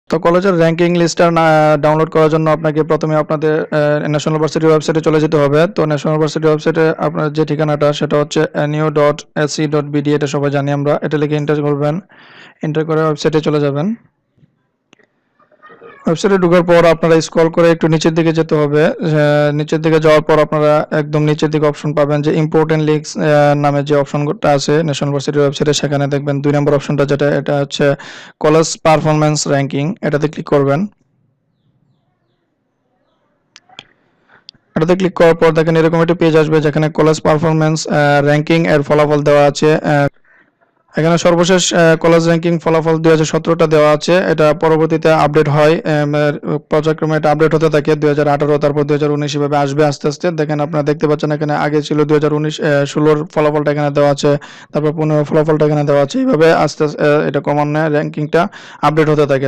তো কলেজের র্যাঙ্কিং লিস্টটা ডাউনলোড করার জন্য আপনাকে প্রথমে আপনাদের ন্যাশনাল ভার্সিটির ওয়েবসাইটে চলে যেতে হবে। তো ন্যাশনাল ভার্সিটির ওয়েবসাইটে আপনার যে ঠিকানাটা সেটা হচ্ছে nu.sc.bd, এটা সবাই জানি আমরা। এটা লিখে এন্টার করবেন। এন্টার করে ওয়েবসাইটে চলে যাবেন। ওয়েবসাইটে ঢোকার পর আপনারা স্ক্রল করে একটু নিচের দিকে যেতে হবে। নিচের দিকে যাওয়ার পর আপনারা একদম নিচের দিকে অপশন পাবেন যে ইম্পর্টেন্ট লিঙ্কস নামে যে অপশনটা আছে ন্যাশনাল ভার্সিটির ওয়েবসাইটে, সেখানে দেখবেন 2 নম্বর অপশনটা, যেটা এটা হচ্ছে কলেজ পারফরম্যান্স র্যাঙ্কিং। এটাতে ক্লিক করবেন। এটাতে ক্লিক করার পর দেখেন এরকম একটা পেজ আসবে যেখানে কলেজ পারফরম্যান্স র্যাঙ্কিং এর ফলাফল দেওয়া আছে। এখানে সর্বশেষ কলেজ র্যাঙ্কিং ফলাফল 2017টা দেওয়া আছে। এটা পরবর্তীতে আপডেট হয়, পর্যায়ক্রমে এটা আপডেট হতে থাকে। 2018, তারপর 2019 এভাবে আসবে আস্তে আস্তে। দেখেন আপনারা দেখতে পাচ্ছেন এখানে আগে ছিল 2016 ফলাফলটা এখানে দেওয়া আছে, তারপর 15 ফলাফলটা এখানে দেওয়া আছে। এইভাবে আস্তে আস্তে এটা ক্রমান্বয়ে র্যাঙ্কিংটা আপডেট হতে থাকে।